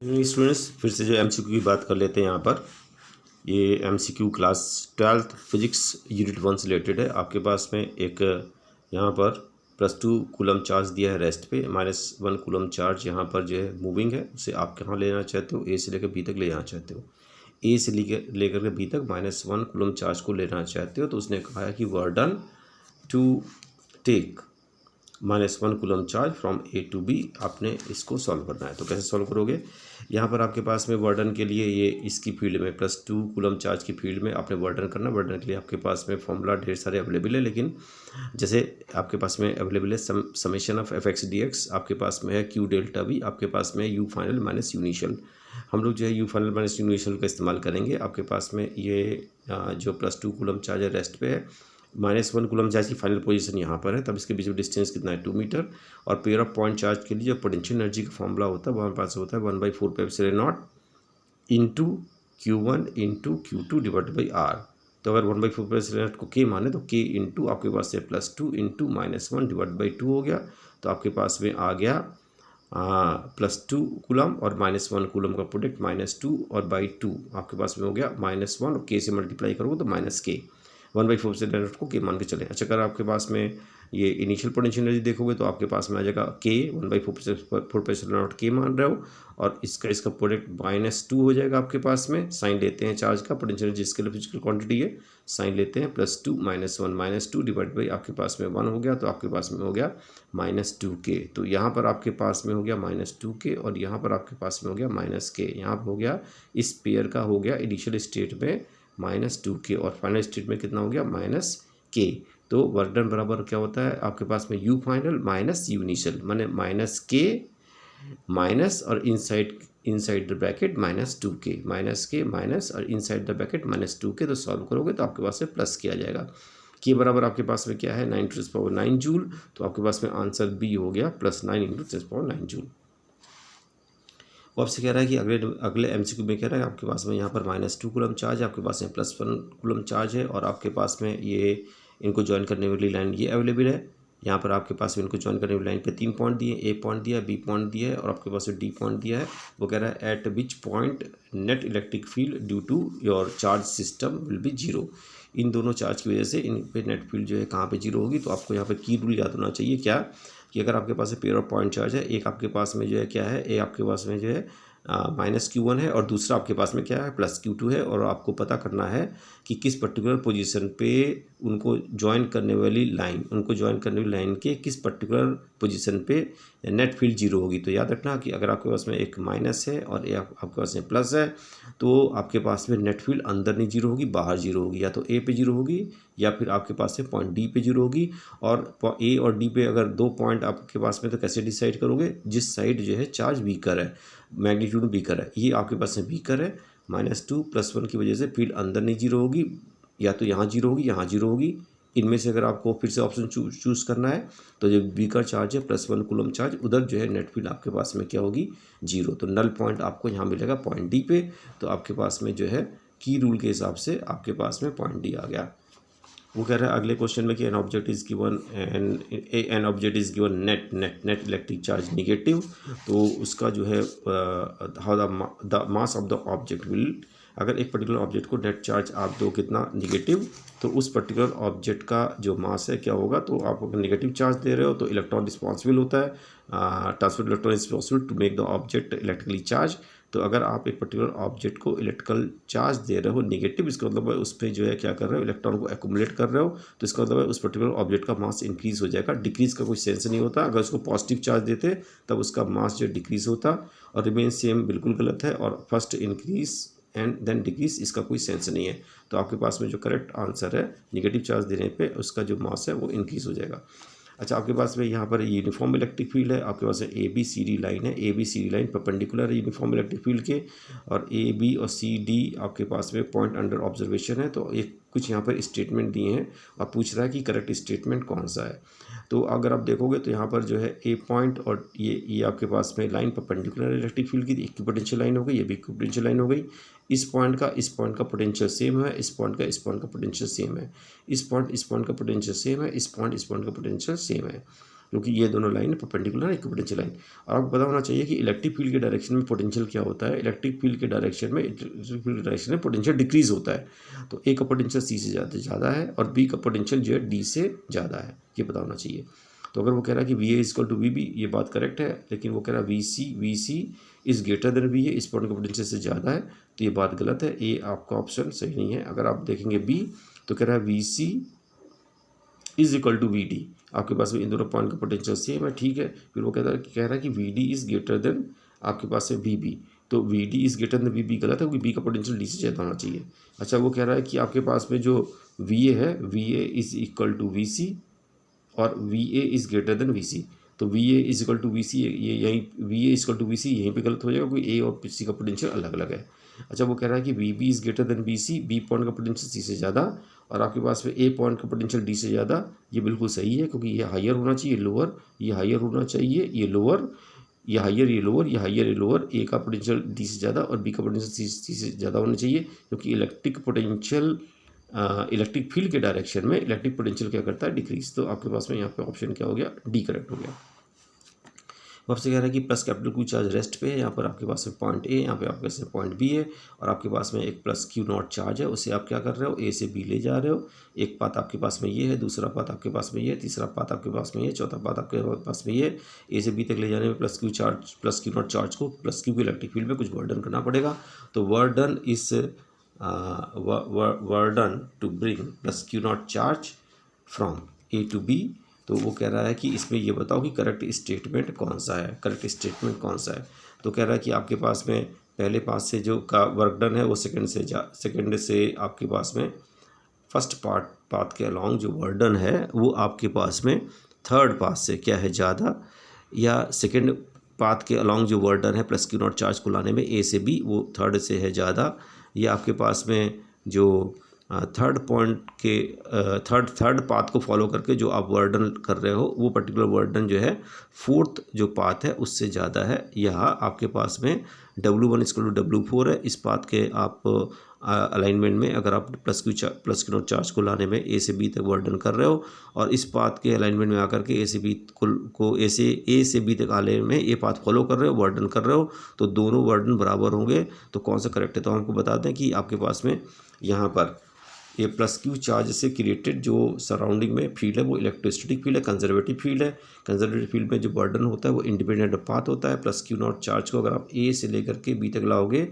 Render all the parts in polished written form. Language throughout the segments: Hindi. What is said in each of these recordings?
स्टूडेंट्स फिर से जो एमसीक्यू की बात कर लेते हैं यहाँ पर। ये MCQ class 12th physics unit 1 से रिलेटेड है। आपके पास में एक यहाँ पर +2 कूलम चार्ज दिया है रेस्ट पे, -1 कूलम चार्ज यहाँ पर जो है मूविंग है, उसे आप कहाँ लेना चाहते हो, ए से लेकर बी तक ले जाना चाहते हो। ए से लेकर के बी तक -1 कूलम चार्ज को लेना चाहते हो, तो उसने कहा है कि work done to take -1 coulomb charge from A to B. आपने इसको सॉल्व करना है। तो कैसे सॉल्व करोगे? यहाँ पर आपके पास में वर्डन के लिए ये इसकी फील्ड में +2 कूलम चार्ज की फील्ड में आपने वर्डन करना। वर्डन के लिए आपके पास में फॉर्मूला ढेर सारे अवेलेबल है, लेकिन जैसे आपके पास में अवेलेबल है summation of F x D x, आपके पास में है क्यू डेल्टा वी, आपके पास में you final minus you initial. हम लोग जो है you final minus you initial का इस्तेमाल करेंगे। आपके पास में ये जो +2 कूलम चार्ज है रेस्ट पे है, -1 कूलम चार्ज की फाइनल पोजीशन यहाँ पर है, तब इसके बीच में डिस्टेंस कितना है 2 मीटर। और पेयर ऑफ पॉइंट चार्ज के लिए जो पोटेंशियल एनर्जी का फॉर्मूला होता है वो हमारे पास होता है 1/4πε0 into Q1 into Q2 divide by R। तो अगर 1/4πε0 को K माने तो K इंटू आपके पास से +2 इंटू -1 डिवाइड बाई 2 हो गया। तो आपके पास में आ गया +2 कूलम और -1 कूलम का प्रोडक्ट -2 और बाई 2 आपके पास में हो गया -1 और K से मल्टीप्लाई करोगे तो -K 1/4 से डायरेक्ट को K मान के चले। अच्छा, अगर आपके पास में ये इनिशियल पोटेंशियल एनर्जी देखोगे तो आपके पास में आ जाएगा K 1/4 K मान रहे हो, और इसका प्रोडक्ट -2 हो जाएगा आपके पास में। साइन लेते हैं चार्ज का, पोटेंशियल एनर्जी जिसके लिए फिजिकल क्वांटिटी है, साइन लेते हैं +2 -1 -2 डिवाइड बाई आपके पास में 1 हो गया, तो आपके पास में हो गया -2K। तो यहाँ पर आपके पास में हो गया -2K और यहाँ पर आपके पास में हो गया -K। यहाँ पर हो गया इस पेयर का हो गया इनिशियल स्टेट में -2K और फाइनल स्टेट में कितना हो गया -K। तो वर्क डन बराबर क्या होता है आपके पास में you final minus you initial, माने -K माइनस और inside the bracket -2K, -K minus और इनसाइड द ब्रैकेट -2K। तो सॉल्व करोगे तो आपके पास में +K आ जाएगा। K बराबर आपके पास में क्या है 9 × 10⁹ जूल। तो आपके पास में आंसर बी हो गया +9 × 10⁹ जूल। वो आपसे कह रहा है कि अगले एमसीक्यू में कह रहा है आपके पास में यहाँ पर -2 कूलम चार्ज है, आपके पास में +1 कूलम चार्ज है, और आपके पास में ये इनको ज्वाइन करने वाली लाइन ये अवेलेबल है। यहाँ पर आपके पास में इनको ज्वाइन करने वाली लाइन पे 3 पॉइंट दिए, ए पॉइंट दिया, बी पॉइंट दिया है, और आपके पास में डी पॉइंट दिया है। वो कह रहा है at which point net electric field due to your charge system will be 0। इन दोनों चार्ज की वजह से इन पे नेट फील्ड जो है कहाँ पे 0 होगी। तो आपको यहाँ पे की रूल याद होना चाहिए क्या, कि अगर आपके पास पेयर ऑफ पॉइंट चार्ज है, एक आपके पास में जो है क्या है, ए आपके पास में जो है -Q1 है और दूसरा आपके पास में क्या है +Q2 है, और आपको पता करना है कि किस पर्टिकुलर पोजीशन पे उनको ज्वाइन करने वाली लाइन के किस पर्टिकुलर पोजीशन पे नेट फील्ड 0 होगी। तो याद रखना कि अगर आपके पास में एक माइनस है और आपके पास में प्लस है, तो आपके पास में नेट फील्ड अंदर नहीं 0 होगी, बाहर 0 होगी। या तो ए पे 0 होगी या फिर आपके पास में पॉइंट डी पे 0 होगी। और ए और डी पे अगर 2 पॉइंट आपके पास में, तो कैसे डिसाइड करोगे, जिस साइड जो है चार्ज वीकर है, मैग्नीट्यूड वीकर है, ये आपके पास में वीकर है। -2 +1 की वजह से फील्ड अंदर नहीं 0 होगी, या तो यहाँ 0 होगी, यहाँ 0 होगी। इनमें से अगर आपको फिर से ऑप्शन चूज़ करना है, तो जो वीकर चार्ज है +1 कूलम चार्ज, उधर जो है नेट फील्ड आपके पास में क्या होगी 0। तो नल पॉइंट आपको यहाँ मिलेगा पॉइंट डी पे। तो आपके पास में जो है की रूल के हिसाब से आपके पास में पॉइंट डी आ गया। वो कह रहा है अगले क्वेश्चन में कि an object is given net electric charge negative. तो उसका जो है how the mass of the object will, अगर एक पर्टिकुलर ऑब्जेक्ट को नेट चार्ज आप दो कितना निगेटिव, तो उस पर्टिकुलर ऑब्जेक्ट का जो मास है क्या होगा। तो आप अगर निगेटिव चार्ज दे रहे हो तो इलेक्ट्रॉन रिस्पॉन्सिबल होता है, transfer electron responsible to make the object electrically charge. तो अगर आप एक पर्टिकुलर ऑब्जेक्ट को इलेक्ट्रिकल चार्ज दे रहे हो नेगेटिव, इसका मतलब है उस पर जो है क्या कर रहे हो, इलेक्ट्रॉन को एक्यूमुलेट कर रहे हो, तो इसका मतलब है उस पर्टिकुलर ऑब्जेक्ट का मास इंक्रीज हो जाएगा। डिक्रीज का कोई सेंस नहीं होता। अगर उसको पॉजिटिव चार्ज देते तब उसका मास जो डिक्रीज होता, और रिमेन सेम बिल्कुल गलत है, और first increase and then decrease, इसका कोई सेंस नहीं है। तो आपके पास में जो करेक्ट आंसर है, निगेटिव चार्ज देने पे उसका जो मास है वो इंक्रीज हो जाएगा। अच्छा, आपके पास में यहाँ पर यूनिफॉर्म इलेक्ट्रिक फील्ड है, आपके पास ABCD लाइन है, ABCD लाइन परपेंडिकुलर है यूनिफॉर्म इलेक्ट्रिक फील्ड के, और AB और CD आपके पास में पॉइंट अंडर ऑब्जर्वेशन है। तो एक कुछ यहाँ पर स्टेटमेंट दिए हैं और पूछ रहा है कि करेक्ट स्टेटमेंट कौन सा है। तो अगर आप देखोगे तो यहाँ पर जो है ए पॉइंट और ये आपके पास में लाइन परपेंडिकुलर इलेक्ट्रिक फील्ड की इक्विपोटेंशियल लाइन हो गई, ये भी इक्विपोटेंशियल लाइन हो गई। इस पॉइंट का पोटेंशियल सेम है, इस पॉइंट का पोटेंशियल सेम है, इस पॉइंट का पोटेंशियल सेम है, इस पॉइंट का पोटेंशियल सेम है। क्योंकि ये दोनों लाइन परपेंडिकुलर इक्विपोटेंशियल लाइन। और आपको पता होना चाहिए कि इलेक्ट्रिक फील्ड के डायरेक्शन में पोटेंशियल क्या होता है। इलेक्ट्रिक फील्ड के डायरेक्शन में पोटेंशियल डिक्रीज होता है। तो ए का पोटेंशियल सी से ज़्यादा है और बी का पोटेंशियल जो है डी से ज़्यादा है, ये पता होना चाहिए। तो अगर वो कह रहा है कि V A is equal to V B, ये बात करेक्ट है, लेकिन वो कह रहा है V C is greater than V A, इस पॉइंट का पोटेंशियल से ज़्यादा है, तो ये बात गलत है। ए आपका ऑप्शन सही नहीं है। अगर आप देखेंगे बी तो कह रहा है V C is equal to V D, आपके पास में इन दोनों पॉइंट का पोटेंशियल सेम है, ठीक है। फिर वो कह रहा है कि V D is greater than आपके पास है वी बी, तो V D is greater than V B गलत है, क्योंकि बी का पोटेंशियल डी से ज़्यादा होना चाहिए। अच्छा, वो कह रहा है कि आपके पास में जो वी ए है, V A is equal to V C और V A is greater than V C, तो V A is equal to V C, ये यहीं V A is equal to V C यहीं पे गलत हो जाएगा, क्योंकि ए और सी का पोटेंशियल अलग अलग है। अच्छा, वो कह रहा है कि V B is greater than B C, B point का पोटेंशियल सी से ज़्यादा और आपके पास में ए पॉइंट का पोटेंशियल डी से ज़्यादा, ये बिल्कुल सही है, क्योंकि ये हायर होना चाहिए लोअर, ये हायर होना चाहिए ये लोअर, ये हायर ये लोअर, ये हायर ये लोअर। ए का पोटेंशियल डी से ज़्यादा और बी का पोटेंशियल सी से ज़्यादा होना चाहिए, क्योंकि इलेक्ट्रिक फील्ड के डायरेक्शन में इलेक्ट्रिक पोटेंशियल क्या करता है, डिक्रीज। तो आपके पास में यहाँ पे ऑप्शन क्या हो गया, डी करेक्ट हो गया। वो आपसे कह रहा है कि plus capital Q charge rest पे है, यहाँ पर आपके पास में पॉइंट ए, यहाँ पे आपके पास में पॉइंट बी है और आपके पास में एक प्लस क्यू नॉट चार्ज है, उसे आप क्या कर रहे हो, ए से बी ले जा रहे हो। एक पाथ आपके पास में ये है, दूसरा पाथ आपके पास में ये है, तीसरा पाथ आपके पास में ये, चौथा पाथ आपके पास में ये। ए से बी तक ले जाने में प्लस क्यू नॉट चार्ज को प्लस क्यू के इलेक्ट्रिक फील्ड में कुछ वर्डन करना पड़ेगा। तो work done to bring plus Q naught charge from A to B. तो वो कह रहा है कि इसमें ये बताओ कि करेक्ट स्टेटमेंट कौन सा है, करेक्ट स्टेटमेंट कौन सा है। तो कह रहा है कि आपके पास में पहले पास से जो का वर्क डन है वो सेकंड से आपके पास में फर्स्ट पाथ के अलॉन्ग जो वर्क डन है वो आपके पास में थर्ड पाथ से क्या है ज़्यादा, या सेकंड पाथ के अलॉन्ग जो वर्क डन है प्लस क्यू नॉट चार्ज को लाने में ए से बी, वो थर्ड से है ज़्यादा, या आपके पास में जो थर्ड पॉइंट के थर्ड पाथ को फॉलो करके जो आप वर्डन कर रहे हो वो पर्टिकुलर वर्डन जो है फोर्थ जो पाथ है उससे ज़्यादा है। यहाँ आपके पास में W1 = W4 है। इस पाथ के आप अलाइनमेंट में अगर आप प्लस क्यू नॉट चार्ज को लाने में ए से बी तक वर्डन कर रहे हो और इस पाथ के अलाइनमेंट में आकर के ए से बी तक आने में ये पाथ फॉलो कर रहे हो, वर्डन कर रहे हो, तो दोनों वर्डन बराबर होंगे। तो कौन सा करेक्ट है, तो हमको बता दें कि आपके पास में यहाँ पर ये प्लस क्यू चार्ज से क्रिएटेड जो सराउंडिंग में फील्ड है वो इलेक्ट्रोस्टैटिक फील्ड है, कंजर्वेटिव फील्ड है। कंजर्वेटिव फील्ड में जो बर्डन होता है वो इंडिपेंडेंट पाथ होता है। प्लस क्यू नॉट चार्ज को अगर आप ए से लेकर के बी तक लाओगे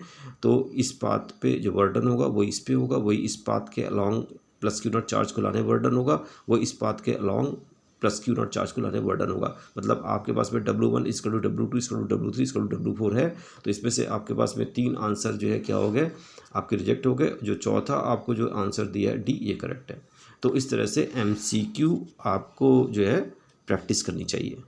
तो इस पाथ पे जो बर्डन होगा वो इस पे होगा, वही इस पाथ के along plus Q naught charge को लाने बर्डन होगा, वो इस पाथ के along plus Q naught charge को लाने वर्डन होगा। मतलब आपके पास में W1 = W2 = W3 = W4 है। तो इसमें से आपके पास में 3 आंसर जो है क्या हो गए, आपके रिजेक्ट हो गए। जो चौथा आपको जो आंसर दिया है डी, ये करेक्ट है। तो इस तरह से MCQ आपको जो है प्रैक्टिस करनी चाहिए।